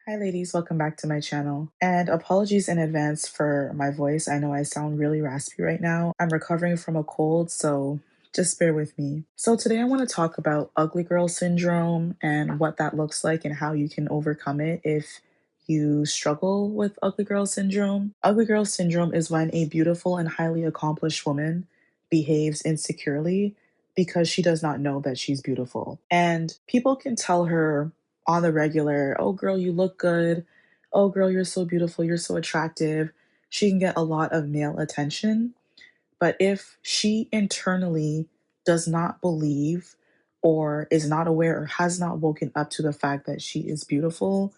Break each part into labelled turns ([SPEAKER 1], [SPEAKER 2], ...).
[SPEAKER 1] Hi ladies, welcome back to my channel. And apologies in advance for my voice. I know I sound really raspy right now. I'm recovering from a cold, so just bear with me. So today I want to talk about ugly girl syndrome and what that looks like and how you can overcome it if you struggle with ugly girl syndrome. Ugly girl syndrome is when a beautiful and highly accomplished woman behaves insecurely because she does not know that she's beautiful. And people can tell her on the regular, oh girl, you look good. Oh girl, you're so beautiful. You're so attractive. She can get a lot of male attention. But if she internally does not believe or is not aware or has not woken up to the fact that she is beautiful,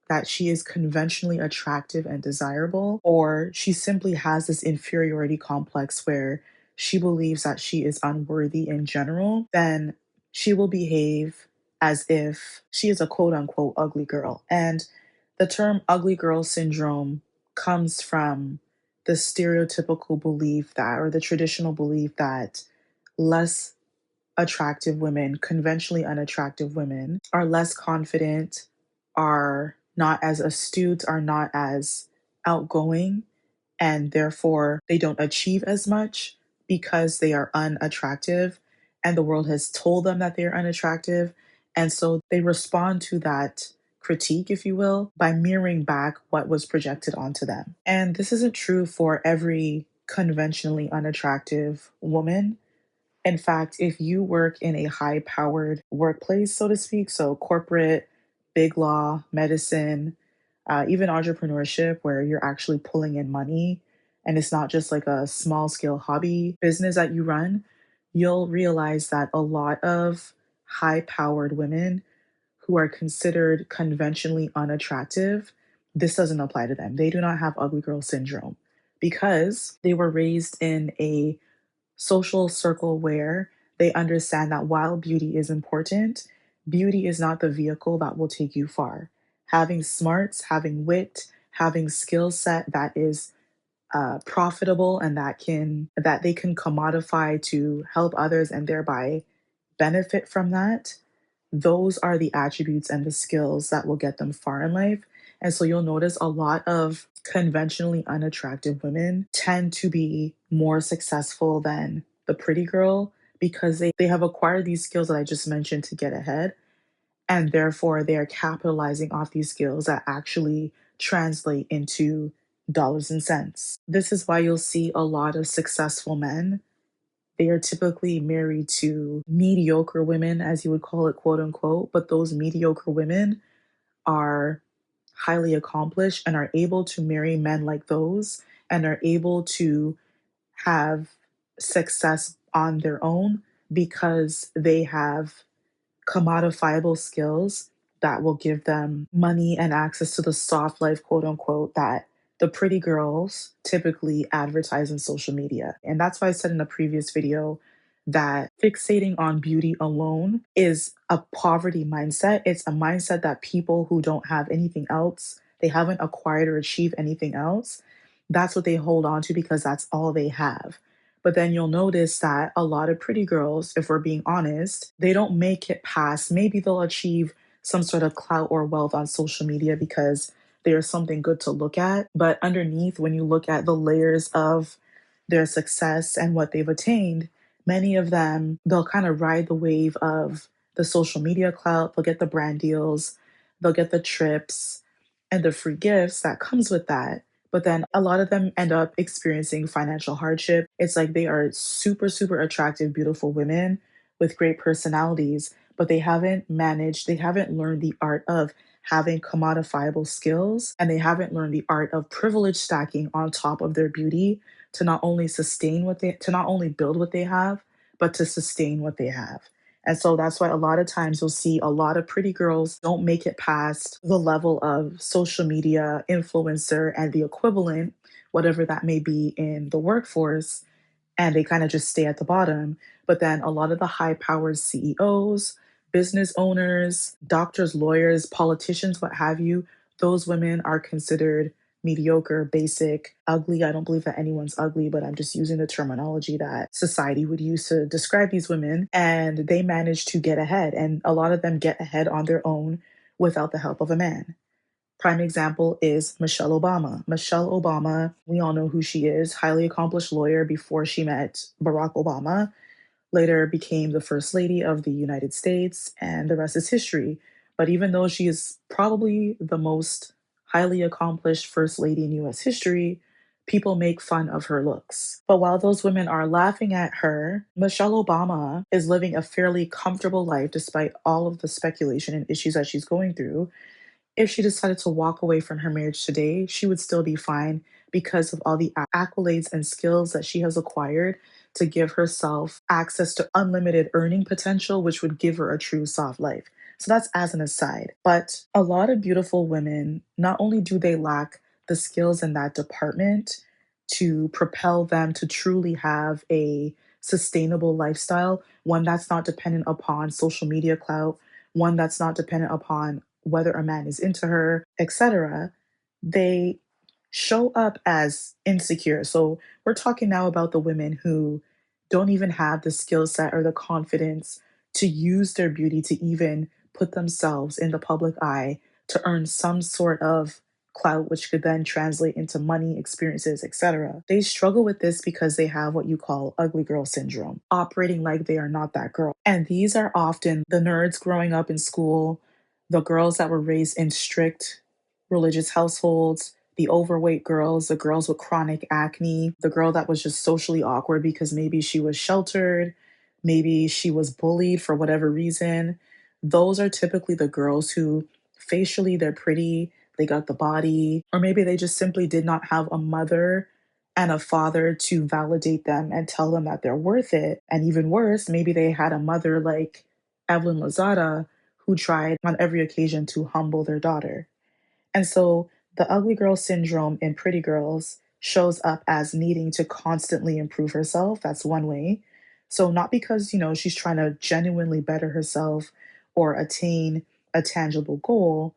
[SPEAKER 1] that she is conventionally attractive and desirable, or she simply has this inferiority complex where she believes that she is unworthy in general, then she will behave as if she is a quote unquote ugly girl. And the term ugly girl syndrome comes from the stereotypical belief that, or the traditional belief that less attractive women, conventionally unattractive women, are less confident, are not as astute, are not as outgoing, and therefore they don't achieve as much because they are unattractive and the world has told them that they are unattractive. And so they respond to that critique, if you will, by mirroring back what was projected onto them. And this isn't true for every conventionally unattractive woman. In fact, if you work in a high powered workplace, so to speak, so corporate, big law, medicine, even entrepreneurship, where you're actually pulling in money and it's not just like a small scale hobby business that you run, you'll realize that a lot of high powered women who are considered conventionally unattractive, this doesn't apply to them. They do not have ugly girl syndrome because they were raised in a social circle where they understand that while beauty is important, beauty is not the vehicle that will take you far. Having smarts, having wit, having skill set that is profitable and that they can commodify to help others and thereby benefit from that, those are the attributes and the skills that will get them far in life. And so you'll notice a lot of conventionally unattractive women tend to be more successful than the pretty girl because they have acquired these skills that I just mentioned to get ahead. And therefore, they are capitalizing off these skills that actually translate into dollars and cents. This is why you'll see a lot of successful men, they are typically married to mediocre women, as you would call it, quote unquote. But those mediocre women are highly accomplished and are able to marry men like those and are able to have success on their own because they have commodifiable skills that will give them money and access to the soft life, quote unquote, that the pretty girls typically advertise on social media. And that's why I said in a previous video that fixating on beauty alone is a poverty mindset. It's a mindset that people who don't have anything else, they haven't acquired or achieved anything else, that's what they hold on to because that's all they have. But then you'll notice that a lot of pretty girls, if we're being honest, they don't make it past. Maybe they'll achieve some sort of clout or wealth on social media because there's something good to look at. But underneath, when you look at the layers of their success and what they've attained, many of them, they'll kind of ride the wave of the social media clout. They'll get the brand deals, they'll get the trips and the free gifts that comes with that. But then a lot of them end up experiencing financial hardship. It's like they are super, super attractive, beautiful women with great personalities, but they haven't learned the art of having commodifiable skills and they haven't learned the art of privilege stacking on top of their beauty to not only to not only build what they have, but to sustain what they have. And so that's why a lot of times you'll see a lot of pretty girls don't make it past the level of social media influencer and the equivalent, whatever that may be in the workforce, and they kind of just stay at the bottom. But then a lot of the high powered CEOs, business owners, doctors, lawyers, politicians, what have you, those women are considered mediocre, basic, ugly. I don't believe that anyone's ugly, but I'm just using the terminology that society would use to describe these women. And they manage to get ahead. And a lot of them get ahead on their own without the help of a man. Prime example is Michelle Obama. Michelle Obama, we all know who she is, highly accomplished lawyer before she met Barack Obama, later became the First Lady of the United States, and the rest is history. But even though she is probably the most highly accomplished First Lady in US history, people make fun of her looks. But while those women are laughing at her, Michelle Obama is living a fairly comfortable life despite all of the speculation and issues that she's going through. If she decided to walk away from her marriage today, she would still be fine because of all the accolades and skills that she has acquired to give herself access to unlimited earning potential, which would give her a true soft life. So that's as an aside. But a lot of beautiful women, not only do they lack the skills in that department to propel them to truly have a sustainable lifestyle, one that's not dependent upon social media clout, one that's not dependent upon whether a man is into her, etc., they show up as insecure. So we're talking now about the women who don't even have the skill set or the confidence to use their beauty to even put themselves in the public eye to earn some sort of clout, which could then translate into money, experiences, etc. They struggle with this because they have what you call ugly girl syndrome, operating like they are not that girl. And these are often the nerds growing up in school, the girls that were raised in strict religious households, the overweight girls, the girls with chronic acne, the girl that was just socially awkward because maybe she was sheltered, maybe she was bullied for whatever reason. Those are typically the girls who facially they're pretty, they got the body, or maybe they just simply did not have a mother and a father to validate them and tell them that they're worth it. And even worse, maybe they had a mother like Evelyn Lozada who tried on every occasion to humble their daughter. And so the ugly girl syndrome in pretty girls shows up as needing to constantly improve herself. That's one way. So not because, she's trying to genuinely better herself or attain a tangible goal,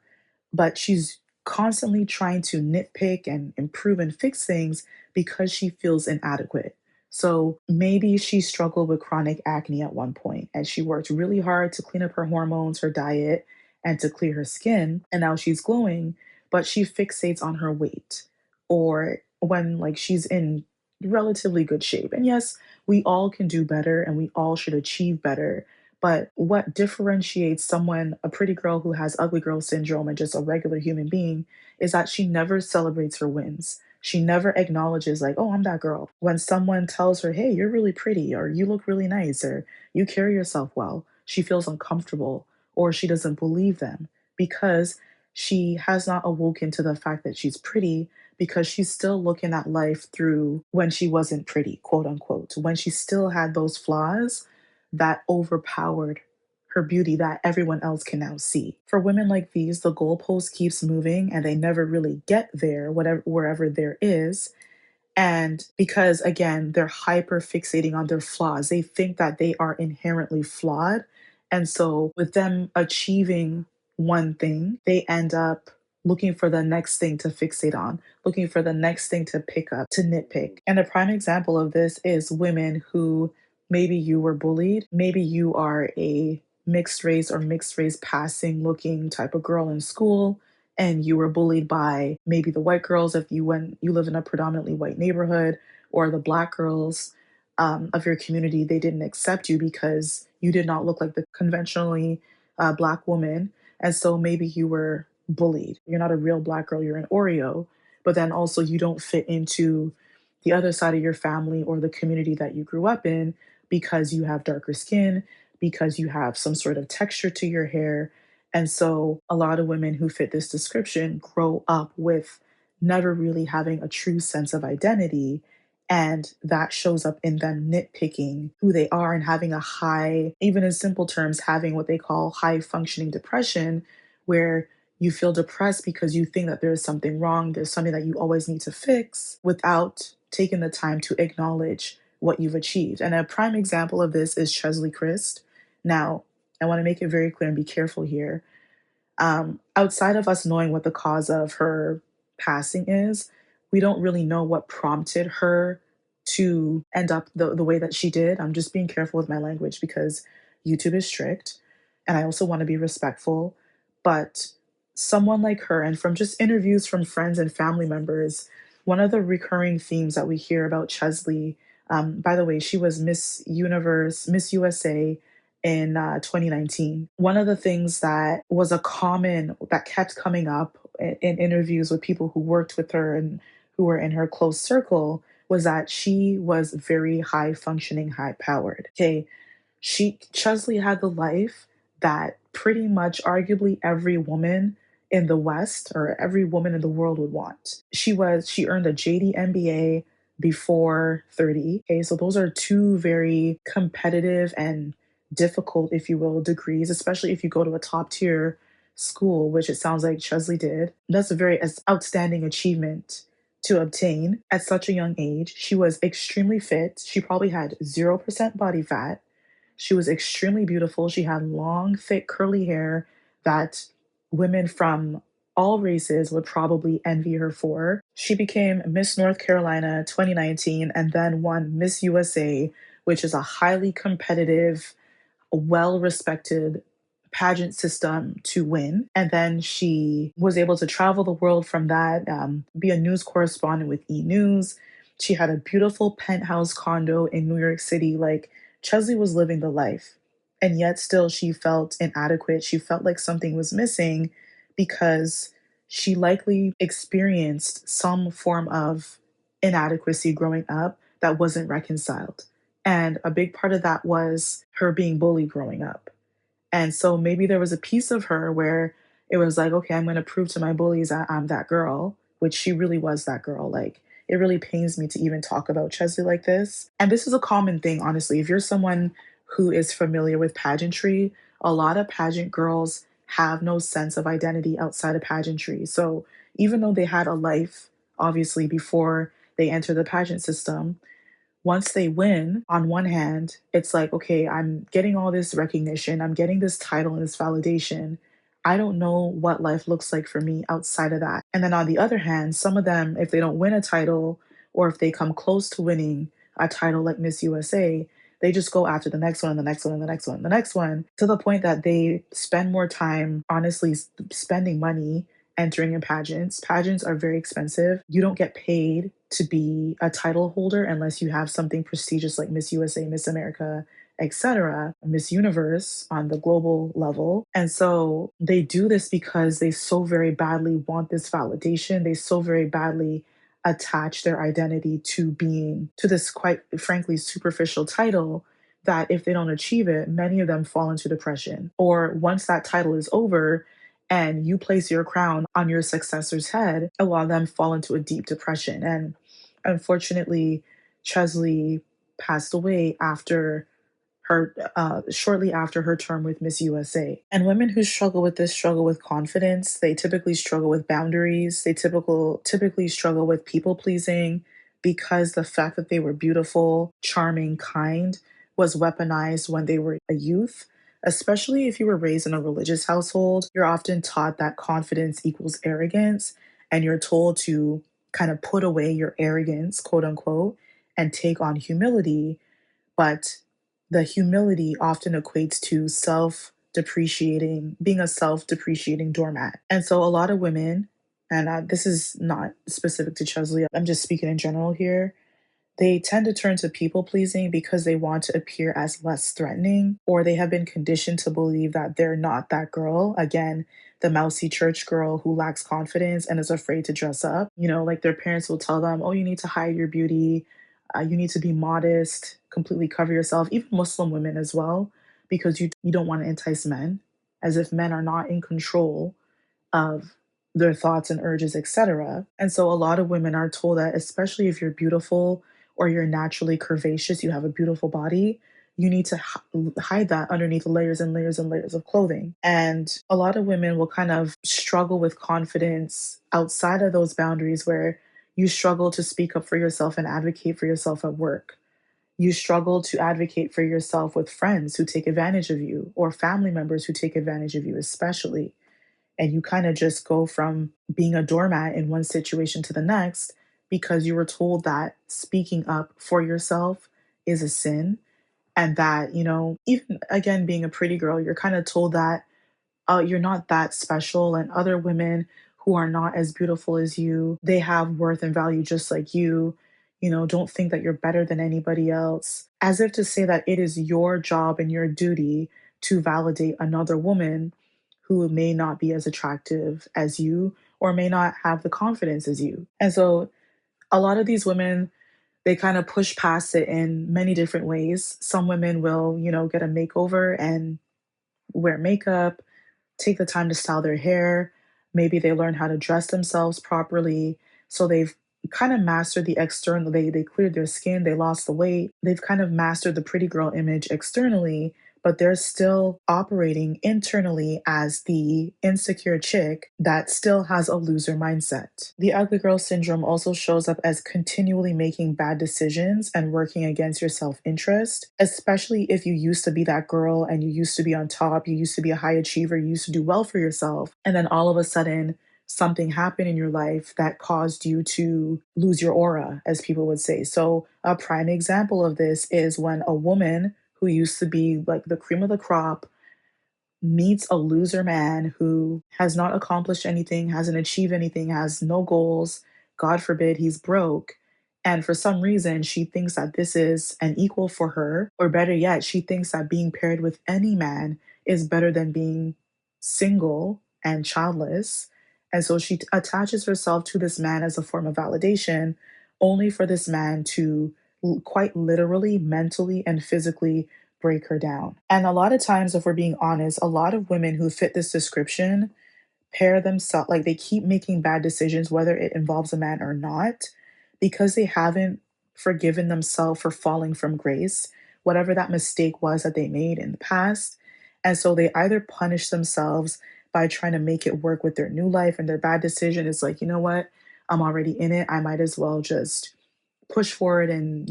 [SPEAKER 1] but she's constantly trying to nitpick and improve and fix things because she feels inadequate. So maybe she struggled with chronic acne at one point and she worked really hard to clean up her hormones, her diet, and to clear her skin. And now she's glowing, but she fixates on her weight or when like she's in relatively good shape. And yes, we all can do better and we all should achieve better, but what differentiates someone, a pretty girl who has ugly girl syndrome and just a regular human being, is that she never celebrates her wins. She never acknowledges, like, oh, I'm that girl. When someone tells her, hey, you're really pretty, or you look really nice, or you carry yourself well, she feels uncomfortable or she doesn't believe them because she has not awoken to the fact that she's pretty because she's still looking at life through when she wasn't pretty, quote unquote, when she still had those flaws that overpowered her beauty that everyone else can now see. For women like these, the goalpost keeps moving and they never really get there, whatever wherever there is. And because again, they're hyper fixating on their flaws, they think that they are inherently flawed. And so, with them achieving one thing, they end up looking for the next thing to fixate on, looking for the next thing to pick up, to nitpick. And a prime example of this is women who maybe you were bullied, maybe you are a mixed race or mixed race passing looking type of girl in school and you were bullied by maybe the white girls if you live in a predominantly white neighborhood or the black girls of your community, they didn't accept you because you did not look like the conventionally black woman, and so maybe you were bullied. You're not a real black girl, you're an Oreo, but then also you don't fit into the other side of your family or the community that you grew up in because you have darker skin, because you have some sort of texture to your hair. And so a lot of women who fit this description grow up with never really having a true sense of identity. And that shows up in them nitpicking who they are and having a high, even in simple terms, having what they call high functioning depression, where you feel depressed because you think that there's something wrong, there's something that you always need to fix without taking the time to acknowledge what you've achieved. And a prime example of this is Cheslie Kryst. Now, I want to make it very clear and be careful here. Outside of us knowing what the cause of her passing is, we don't really know what prompted her to end up the way that she did. I'm just being careful with my language because YouTube is strict and I also want to be respectful. But someone like her, and from just interviews from friends and family members, one of the recurring themes that we hear about Chesley, by the way, she was Miss Universe, Miss USA in 2019. One of the things that was a common that kept coming up in interviews with people who worked with her and who were in her close circle was that she was very high functioning, high powered. Okay, Chesley had the life that pretty much arguably every woman in the West or every woman in the world would want. She earned a JD MBA before 30. Okay, so those are two very competitive and difficult, if you will, degrees, especially if you go to a top tier school, which it sounds like Chesley did. That's a very outstanding achievement to obtain at such a young age. She was extremely fit. She probably had 0% body fat. She was extremely beautiful. She had long, thick, curly hair that women from all races would probably envy her for. She became Miss North Carolina 2019 and then won Miss USA, which is a highly competitive, well respected pageant system to win. And then she was able to travel the world from that, be a news correspondent with E! News. She had a beautiful penthouse condo in New York City. Like, Chesley was living the life. And yet, still, she felt inadequate. She felt like something was missing because she likely experienced some form of inadequacy growing up that wasn't reconciled. And a big part of that was her being bullied growing up. And so maybe there was a piece of her where it was like, okay, I'm going to prove to my bullies that I'm that girl, which she really was that girl. Like, it really pains me to even talk about Chesley like this. And this is a common thing, honestly. If you're someone who is familiar with pageantry, a lot of pageant girls have no sense of identity outside of pageantry. So even though they had a life, obviously, before they enter the pageant system, once they win, on one hand, it's like, okay, I'm getting all this recognition, I'm getting this title and this validation. I don't know what life looks like for me outside of that. And then on the other hand, some of them, if they don't win a title or if they come close to winning a title like Miss USA, they just go after the next one and the next one and the next one and the next one to the point that they spend more time, honestly, spending money entering in pageants. Pageants are very expensive. You don't get paid to be a title holder unless you have something prestigious like Miss USA, Miss America, etc., Miss Universe on the global level. And so they do this because they so very badly want this validation. They so very badly attach their identity to being to this quite frankly superficial title that if they don't achieve it, many of them fall into depression. Or once that title is over, and you place your crown on your successor's head, a lot of them fall into a deep depression. And unfortunately, Chesley passed away after her shortly after her term with Miss USA. And women who struggle with this struggle with confidence. They typically struggle with boundaries. They typically struggle with people pleasing because the fact that they were beautiful, charming, kind was weaponized when they were a youth. Especially if you were raised in a religious household, you're often taught that confidence equals arrogance, and you're told to kind of put away your arrogance, quote unquote, and take on humility. But the humility often equates to being a self depreciating doormat. And so a lot of women, and this is not specific to Chesley, I'm just speaking in general here, they tend to turn to people pleasing because they want to appear as less threatening, or they have been conditioned to believe that they're not that girl. Again, the mousy church girl who lacks confidence and is afraid to dress up. You know, like their parents will tell them, oh, you need to hide your beauty, you need to be modest, completely cover yourself, even Muslim women as well, because you don't want to entice men, as if men are not in control of their thoughts and urges, etc. And so a lot of women are told that, especially if you're beautiful or you're naturally curvaceous, you have a beautiful body, you need to hide that underneath layers and layers and layers of clothing. And a lot of women will kind of struggle with confidence outside of those boundaries where you struggle to speak up for yourself and advocate for yourself at work. You struggle to advocate for yourself with friends who take advantage of you or family members who take advantage of you, especially, and you kind of just go from being a doormat in one situation to the next because you were told that speaking up for yourself is a sin, and that, even again being a pretty girl, you're kind of told that you're not that special, and other women who are not as beautiful as you, they have worth and value just like you. Don't think that you're better than anybody else. As if to say that it is your job and your duty to validate another woman who may not be as attractive as you or may not have the confidence as you. And so a lot of these women, they kind of push past it in many different ways. Some women will, get a makeover and wear makeup, take the time to style their hair. Maybe they learn how to dress themselves properly. So they've kind of mastered the external. They cleared their skin, they lost the weight. They've kind of mastered the pretty girl image externally, but they're still operating internally as the insecure chick that still has a loser mindset. The ugly girl syndrome also shows up as continually making bad decisions and working against your self interest, especially if you used to be that girl and you used to be on top, you used to be a high achiever, you used to do well for yourself. And then all of a sudden, something happened in your life that caused you to lose your aura, as people would say. So, a prime example of this is when a woman who used to be like the cream of the crop meets a loser man who has not accomplished anything, hasn't achieved anything, has no goals. God forbid he's broke. And for some reason, she thinks that this is an equal for her. Or better yet, she thinks that being paired with any man is better than being single and childless. And so she attaches herself to this man as a form of validation, only for this man to quite literally, mentally, and physically break her down. And a lot of times, if we're being honest, a lot of women who fit this description pair themselves, like they keep making bad decisions, whether it involves a man or not, because they haven't forgiven themselves for falling from grace, whatever that mistake was that they made in the past. And so they either punish themselves by trying to make it work with their new life, and their bad decision is like, you know what? I'm already in it. I might as well just push forward and,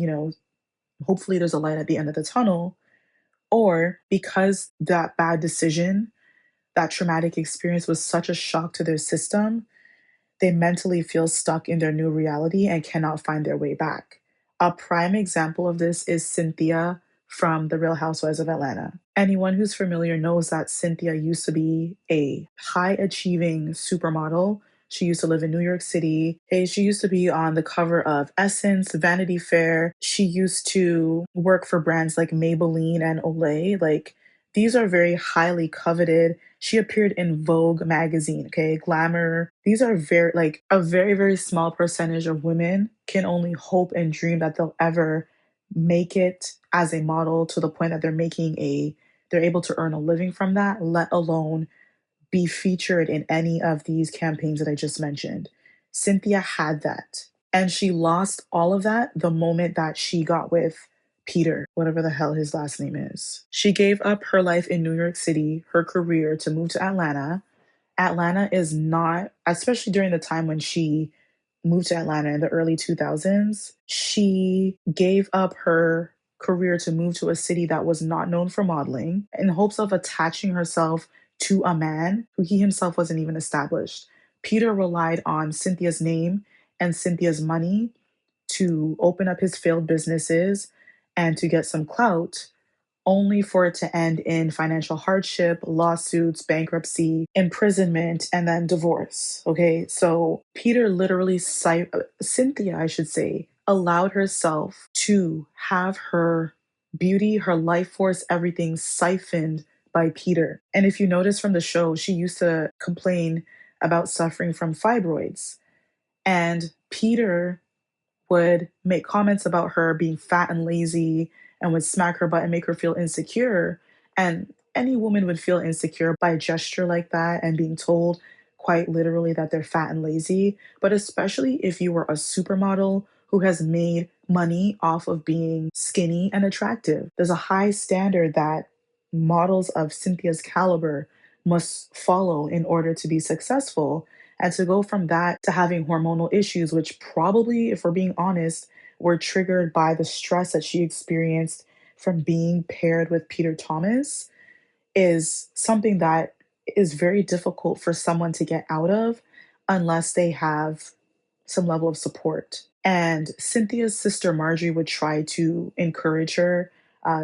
[SPEAKER 1] hopefully there's a light at the end of the tunnel. Or because that bad decision, that traumatic experience was such a shock to their system, they mentally feel stuck in their new reality and cannot find their way back. A prime example of this is Cynthia from The Real Housewives of Atlanta. Anyone who's familiar knows that Cynthia used to be a high achieving supermodel. She used to live in New York City. Hey, she used to be on the cover of Essence, Vanity Fair. She used to work for brands like Maybelline and Olay. Like, these are very highly coveted. She appeared in Vogue magazine, okay, Glamour. These are very, like, a very, very small percentage of women can only hope and dream that they'll ever make it as a model to the point that they're able to earn a living from that, let alone be featured in any of these campaigns that I just mentioned. Cynthia had that. And she lost all of that the moment that she got with Peter, whatever the hell his last name is. She gave up her life in New York City, her career, to move to Atlanta. Atlanta is not, especially during the time when she moved to Atlanta in the early 2000s, she gave up her career to move to a city that was not known for modeling in hopes of attaching herself to a man who he himself wasn't even established. Peter relied on Cynthia's name and Cynthia's money to open up his failed businesses and to get some clout, only for it to end in financial hardship, lawsuits, bankruptcy, imprisonment, and then divorce. Okay, so Peter literally, Cynthia, I should say, allowed herself to have her beauty, her life force, everything siphoned by Peter. And if you notice from the show, she used to complain about suffering from fibroids. And Peter would make comments about her being fat and lazy and would smack her butt and make her feel insecure. And any woman would feel insecure by a gesture like that and being told quite literally that they're fat and lazy. But especially if you were a supermodel who has made money off of being skinny and attractive, there's a high standard that models of Cynthia's caliber must follow in order to be successful. And to go from that to having hormonal issues, which probably, if we're being honest, were triggered by the stress that she experienced from being paired with Peter Thomas, is something that is very difficult for someone to get out of unless they have some level of support. And Cynthia's sister Marjorie would try to encourage her.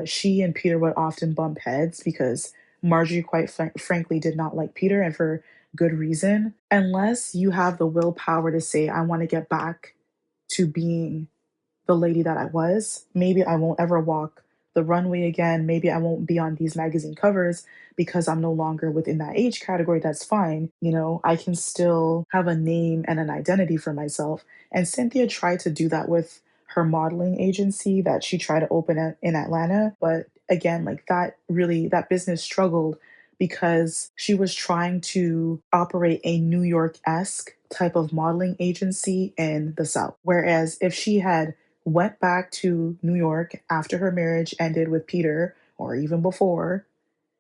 [SPEAKER 1] She and Peter would often bump heads because Marjorie, quite frankly, did not like Peter, and for good reason. Unless you have the willpower to say, I want to get back to being the lady that I was. Maybe I won't ever walk the runway again. Maybe I won't be on these magazine covers because I'm no longer within that age category. That's fine. You know, I can still have a name and an identity for myself. And Cynthia tried to do that with her modeling agency that she tried to open in Atlanta. But again, like that really, that business struggled because she was trying to operate a New York esque type of modeling agency in the South. Whereas if she had went back to New York after her marriage ended with Peter, or even before,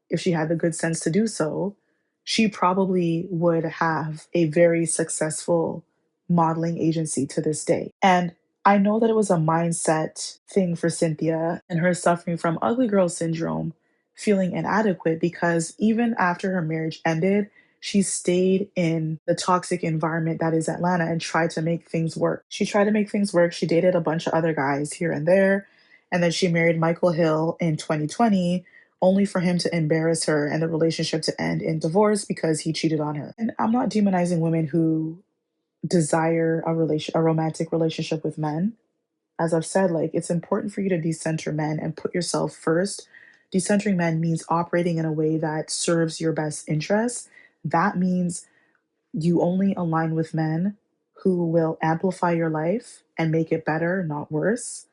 [SPEAKER 1] if she had the good sense to do so, she probably would have a very successful modeling agency to this day. And I know that it was a mindset thing for Cynthia and her suffering from ugly girl syndrome, feeling inadequate because even after her marriage ended, she stayed in the toxic environment that is Atlanta and tried to make things work. She tried to make things work. She dated a bunch of other guys here and there. And then she married Michael Hill in 2020 only for him to embarrass her and the relationship to end in divorce because he cheated on her. And I'm not demonizing women who desire a romantic relationship with men. As I've said, like it's important for you to decenter men and put yourself first. Decentering men means operating in a way that serves your best interests. That means you only align with men who will amplify your life and make it better, not worse,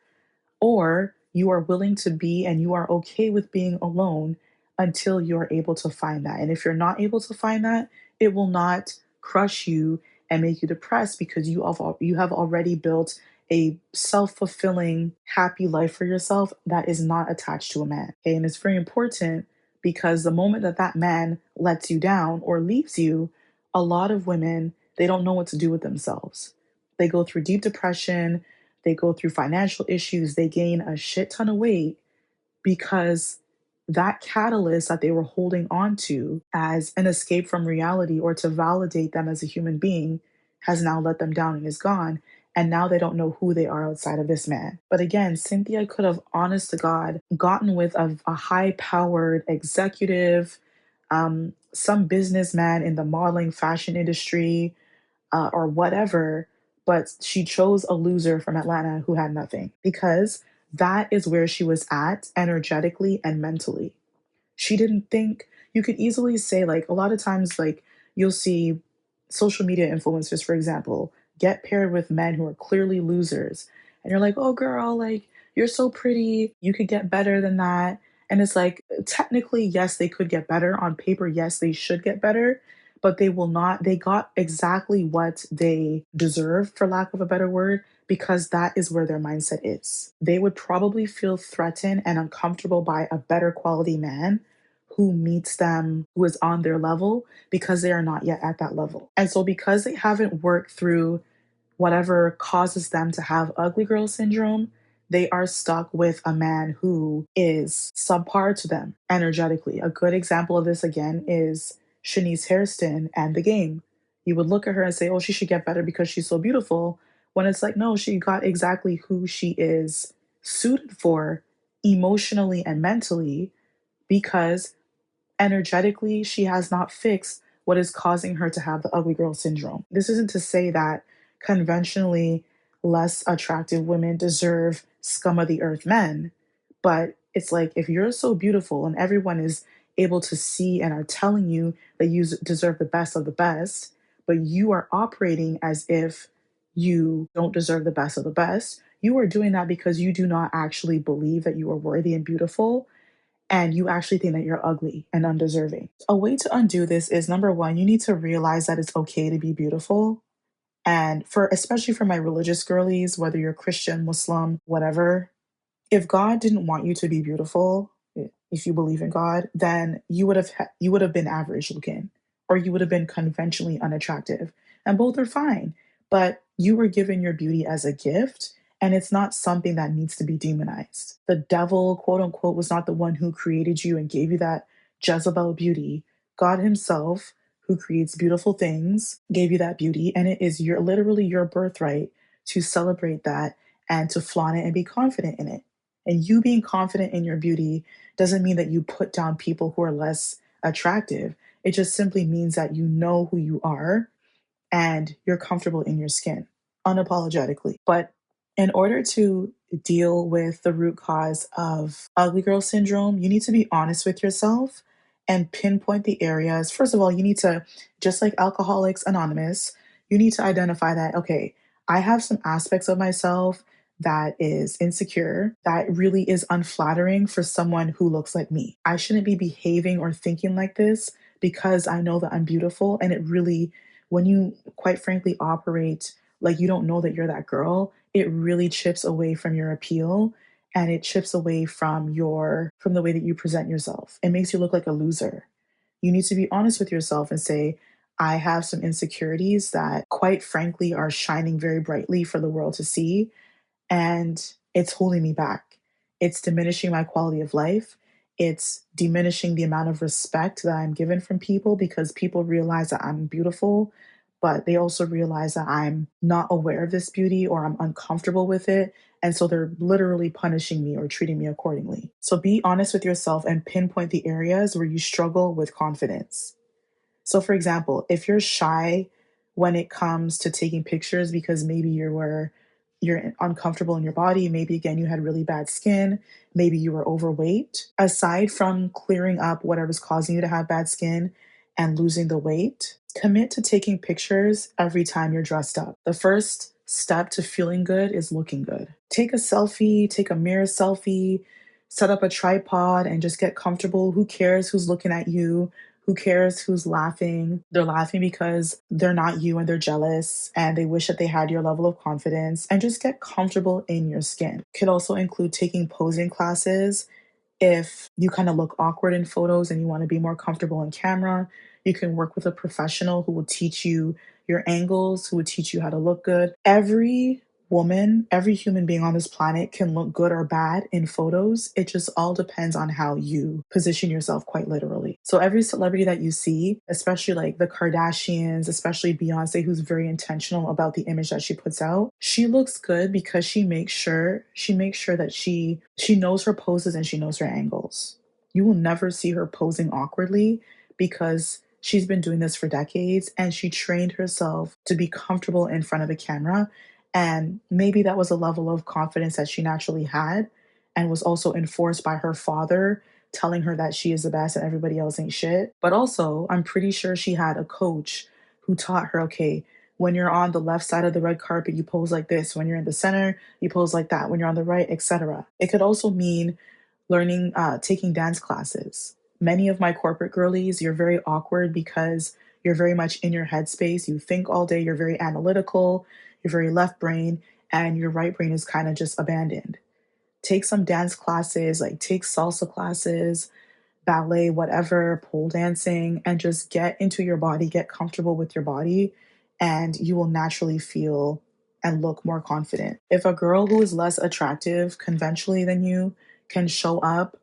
[SPEAKER 1] or you are willing to be and you are okay with being alone until you're able to find that. And if you're not able to find that, it will not crush you and make you depressed because you have already built a self-fulfilling happy life for yourself that is not attached to a man. Okay? And it's very important because the moment that that man lets you down or leaves you, a lot of women, they don't know what to do with themselves. They go through deep depression, they go through financial issues, they gain a shit ton of weight because that catalyst that they were holding on to as an escape from reality or to validate them as a human being has now let them down and is gone. And now they don't know who they are outside of this man. But again, Cynthia could have, honest to God, gotten with a high powered executive, some businessman in the modeling fashion industry, or whatever, but she chose a loser from Atlanta who had nothing because that is where she was at energetically and mentally. She didn't think you could easily say, like, a lot of times, like, you'll see social media influencers, for example, get paired with men who are clearly losers. And you're like, oh, girl, like, you're so pretty. You could get better than that. And it's like, technically, yes, they could get better. On paper, yes, they should get better, but they will not. They got exactly what they deserve, for lack of a better word, because that is where their mindset is. They would probably feel threatened and uncomfortable by a better quality man who meets them, who is on their level, because they are not yet at that level. And so, because they haven't worked through whatever causes them to have ugly girl syndrome, they are stuck with a man who is subpar to them energetically. A good example of this, again, is Shanice Hairston and The Game. You would look at her and say, oh, she should get better because she's so beautiful. When it's like, no, she got exactly who she is suited for emotionally and mentally because energetically, she has not fixed what is causing her to have the ugly girl syndrome. This isn't to say that conventionally less attractive women deserve scum of the earth men, but it's like if you're so beautiful and everyone is able to see and are telling you that you deserve the best of the best, but you are operating as if you don't deserve the best of the best, you are doing that because you do not actually believe that you are worthy and beautiful and you actually think that you're ugly and undeserving. A way to undo this is number one, you need to realize that it's okay to be beautiful. And for especially for my religious girlies, whether you're Christian, Muslim, whatever, if God didn't want you to be beautiful, if you believe in God, then you would have been average looking, or you would have been conventionally unattractive, and both are fine. But you were given your beauty as a gift, and it's not something that needs to be demonized. The devil, quote unquote, was not the one who created you and gave you that Jezebel beauty. God Himself, who creates beautiful things, gave you that beauty, and it is literally your birthright to celebrate that and to flaunt it and be confident in it. And you being confident in your beauty doesn't mean that you put down people who are less attractive. It just simply means that you know who you are and you're comfortable in your skin unapologetically. But in order to deal with the root cause of ugly girl syndrome, you need to be honest with yourself and pinpoint the areas. First of all, you need to, just like Alcoholics Anonymous, you need to identify that, okay, I have some aspects of myself that is insecure, that really is unflattering for someone who looks like me. I shouldn't be behaving or thinking like this because I know that I'm beautiful. And it really, when you quite frankly operate like you don't know that you're that girl, it really chips away from your appeal and it chips away from the way that you present yourself. It makes you look like a loser. You need to be honest with yourself and say, I have some insecurities that quite frankly are shining very brightly for the world to see, and it's holding me back. It's diminishing my quality of life. It's diminishing the amount of respect that I'm given from people because people realize that I'm beautiful, but they also realize that I'm not aware of this beauty or I'm uncomfortable with it. And so they're literally punishing me or treating me accordingly. So be honest with yourself and pinpoint the areas where you struggle with confidence. So, for example, if you're shy when it comes to taking pictures because maybe you're uncomfortable in your body, maybe again you had really bad skin, maybe you were overweight. Aside from clearing up whatever's causing you to have bad skin and losing the weight, commit to taking pictures every time you're dressed up. The first step to feeling good is looking good. Take a selfie, take a mirror selfie, set up a tripod and just get comfortable. Who cares who's looking at you? Who cares who's laughing? They're laughing because they're not you and they're jealous and they wish that they had your level of confidence, and just get comfortable in your skin. Could also include taking posing classes. If you kind of look awkward in photos and you want to be more comfortable in camera, you can work with a professional who will teach you your angles, who will teach you how to look good. Every woman, every human being on this planet can look good or bad in photos. It just all depends on how you position yourself, quite literally. So every celebrity that you see, especially like the Kardashians, especially Beyonce, who's very intentional about the image that she puts out, she looks good because she makes sure that she knows her poses and she knows her angles. You will never see her posing awkwardly because she's been doing this for decades and she trained herself to be comfortable in front of a camera. And maybe that was a level of confidence that she naturally had and was also enforced by her father telling her that she is the best and everybody else ain't shit. But also, I'm pretty sure she had a coach who taught her, okay, when you're on the left side of the red carpet, you pose like this. When you're in the center, you pose like that. When you're on the right, etc. It could also mean learning, taking dance classes. Many of my corporate girlies, you're very awkward because you're very much in your headspace. You think all day, you're very analytical, you're very left brain, and your right brain is kind of just abandoned. Take some dance classes, like take salsa classes, ballet, whatever, pole dancing, and just get into your body, get comfortable with your body, and you will naturally feel and look more confident. If a girl who is less attractive conventionally than you can show up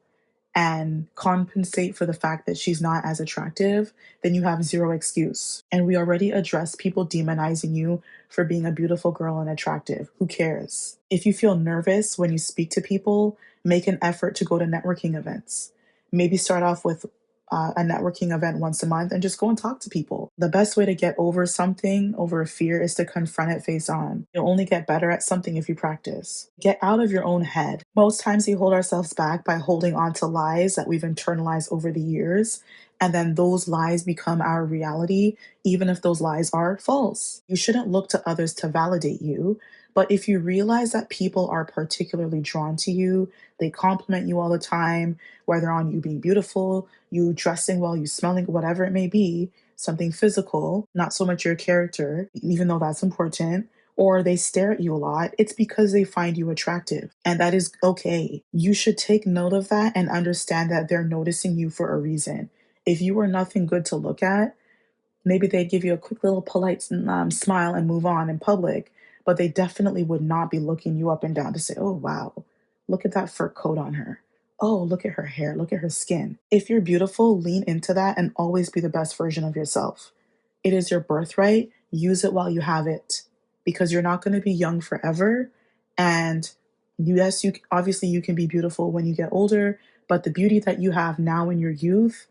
[SPEAKER 1] and compensate for the fact that she's not as attractive, then you have zero excuse. And we already addressed people demonizing you for being a beautiful girl and attractive. Who cares? If you feel nervous when you speak to people, make an effort to go to networking events. Maybe start off with a networking event once a month and just go and talk to people. The best way to get over something, over a fear, is to confront it face on. You'll only get better at something if you practice. Get out of your own head. Most times we hold ourselves back by holding on to lies that we've internalized over the years. And then those lies become our reality, even if those lies are false. You shouldn't look to others to validate you. But if you realize that people are particularly drawn to you, they compliment you all the time, whether on you being beautiful, you dressing well, you smelling, whatever it may be, something physical, not so much your character, even though that's important, or they stare at you a lot, it's because they find you attractive. And that is okay. You should take note of that and understand that they're noticing you for a reason. If you were nothing good to look at, maybe they'd give you a quick little polite smile and move on in public, but they definitely would not be looking you up and down to say, oh, wow, look at that fur coat on her. Oh, look at her hair. Look at her skin. If you're beautiful, lean into that and always be the best version of yourself. It is your birthright. Use it while you have it because you're not going to be young forever. And Yes, you obviously you can be beautiful when you get older, but the beauty that you have now in your youth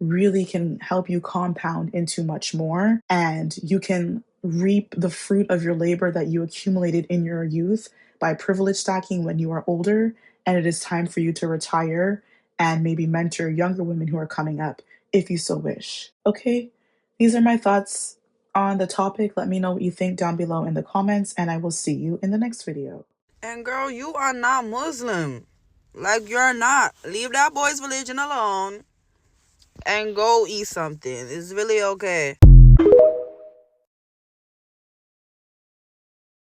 [SPEAKER 1] really can help you compound into much more, and you can reap the fruit of your labor that you accumulated in your youth by privilege stacking when you are older, and it is time for you to retire and maybe mentor younger women who are coming up if you so wish. Okay, these are my thoughts on the topic. Let me know what you think down below in the comments, and I will see you in the next video.
[SPEAKER 2] And girl, you are not Muslim. Like, you're not. Leave that boy's religion alone and go eat something. It's really okay.